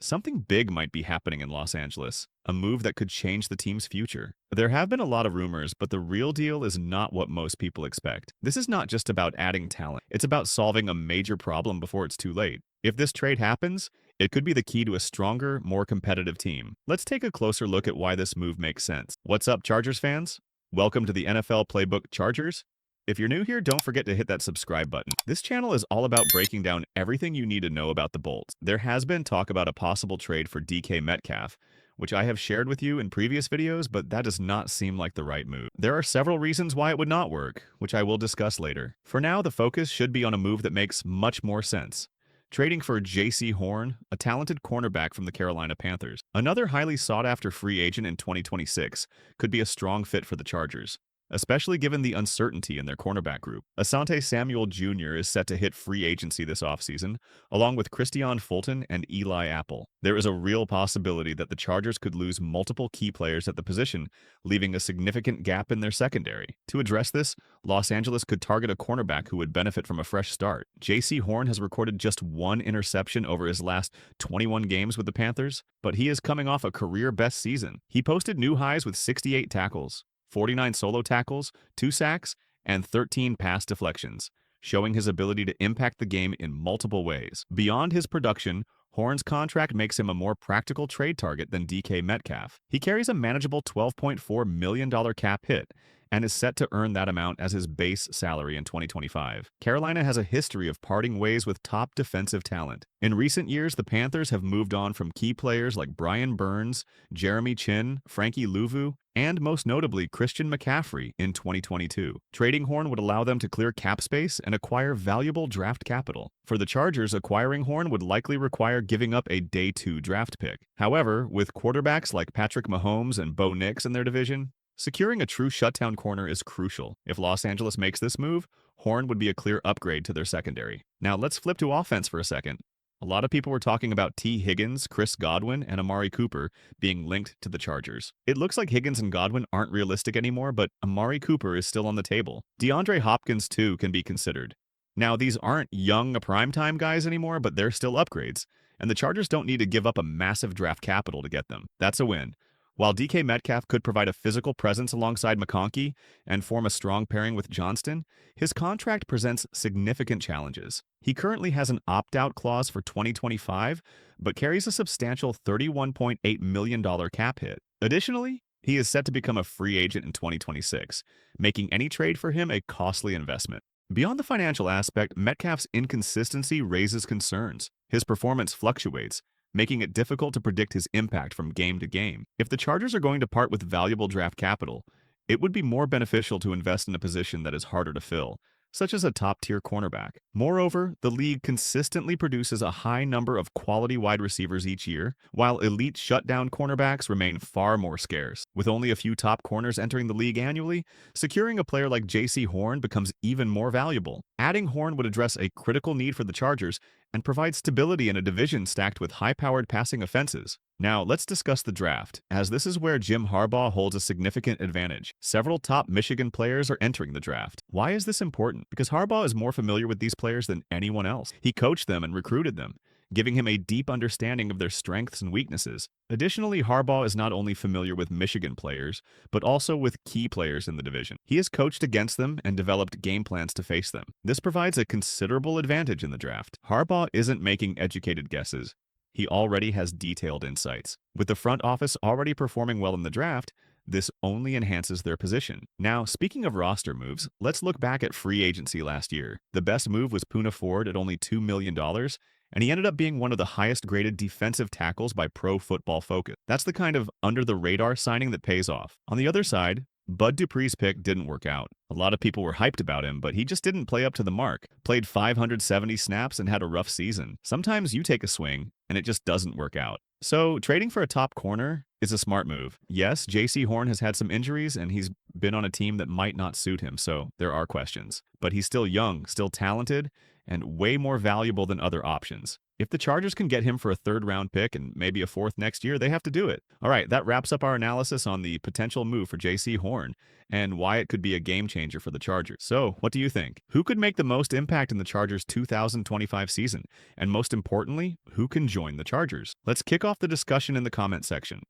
Something big might be happening in Los Angeles, a move that could change the team's future. There have been a lot of rumors, but the real deal is not what most people expect. This is not just about adding talent, it's about solving a major problem before it's too late. If this trade happens, it could be the key to a stronger, more competitive team. Let's take a closer look at why this move makes sense. What's up, Chargers fans? Welcome to the NFL Playbook Chargers. If you're new here, don't forget to hit that subscribe button. This channel is all about breaking down everything you need to know about the Bolts. There has been talk about a possible trade for DK Metcalf, which I have shared with you in previous videos, but that does not seem like the right move. There are several reasons why it would not work, which I will discuss later. For now, the focus should be on a move that makes much more sense. Trading for Jaycee Horn, a talented cornerback from the Carolina Panthers. Another highly sought-after free agent in 2026 could be a strong fit for the Chargers, especially given the uncertainty in their cornerback group. Asante Samuel Jr. is set to hit free agency this offseason, along with Christian Fulton and Eli Apple. There is a real possibility that the Chargers could lose multiple key players at the position, leaving a significant gap in their secondary. To address this, Los Angeles could target a cornerback who would benefit from a fresh start. Jaycee Horn has recorded just one interception over his last 21 games with the Panthers, but he is coming off a career-best season. He posted new highs with 68 tackles, 49 solo tackles, 2 sacks, and 13 pass deflections, showing his ability to impact the game in multiple ways. Beyond his production, Horn's contract makes him a more practical trade target than DK Metcalf. He carries a manageable $12.4 million cap hit and is set to earn that amount as his base salary in 2025. Carolina has a history of parting ways with top defensive talent. In recent years, the Panthers have moved on from key players like Brian Burns, Jeremy Chin, Frankie Louvu, and most notably Christian McCaffrey in 2022. Trading Horn would allow them to clear cap space and acquire valuable draft capital. For the Chargers, acquiring Horn would likely require giving up a day 2 draft pick. However, with quarterbacks like Patrick Mahomes and Bo Nix in their division, securing a true shutdown corner is crucial. If Los Angeles makes this move, Horn would be a clear upgrade to their secondary. Now let's flip to offense for a second. A lot of people were talking about T. Higgins, Chris Godwin, and Amari Cooper being linked to the Chargers. It looks like Higgins and Godwin aren't realistic anymore, but Amari Cooper is still on the table. DeAndre Hopkins, too, can be considered. Now, these aren't young primetime guys anymore, but they're still upgrades, and the Chargers don't need to give up a massive draft capital to get them. That's a win. While DK Metcalf could provide a physical presence alongside McConkey and form a strong pairing with Johnston, his contract presents significant challenges. He currently has an opt-out clause for 2025, but carries a substantial $31.8 million cap hit. Additionally, he is set to become a free agent in 2026, making any trade for him a costly investment. Beyond the financial aspect, Metcalf's inconsistency raises concerns. His performance fluctuates, making it difficult to predict his impact from game to game. If the Chargers are going to part with valuable draft capital, it would be more beneficial to invest in a position that is harder to fill, such as a top-tier cornerback. Moreover, the league consistently produces a high number of quality wide receivers each year, while elite shutdown cornerbacks remain far more scarce. With only a few top corners entering the league annually, securing a player like Jaycee Horn becomes even more valuable. Adding Horn would address a critical need for the Chargers and provide stability in a division stacked with high-powered passing offenses. Now, let's discuss the draft, as this is where Jim Harbaugh holds a significant advantage. Several top Michigan players are entering the draft. Why is this important? Because Harbaugh is more familiar with these players than anyone else. He coached them and recruited them, giving him a deep understanding of their strengths and weaknesses. Additionally, Harbaugh is not only familiar with Michigan players, but also with key players in the division. He has coached against them and developed game plans to face them. This provides a considerable advantage in the draft. Harbaugh isn't making educated guesses. He already has detailed insights. With the front office already performing well in the draft, this only enhances their position. Now, speaking of roster moves, let's look back at free agency last year. The best move was Poona Ford at only $2 million, and he ended up being one of the highest-graded defensive tackles by Pro Football Focus. That's the kind of under-the-radar signing that pays off. On the other side, Bud Dupree's pick didn't work out. A lot of people were hyped about him, but he just didn't play up to the mark. Played 570 snaps and had a rough season. Sometimes you take a swing, and it just doesn't work out. So, trading for a top corner is a smart move. Yes, Jaycee Horn has had some injuries, and he's been on a team that might not suit him, so there are questions. But he's still young, still talented, and way more valuable than other options. If the Chargers can get him for a third-round pick and maybe a fourth next year, they have to do it. All right, that wraps up our analysis on the potential move for Jaycee Horn and why it could be a game changer for the Chargers. So, what do you think? Who could make the most impact in the Chargers' 2025 season? And most importantly, who can join the Chargers? Let's kick off the discussion in the comment section.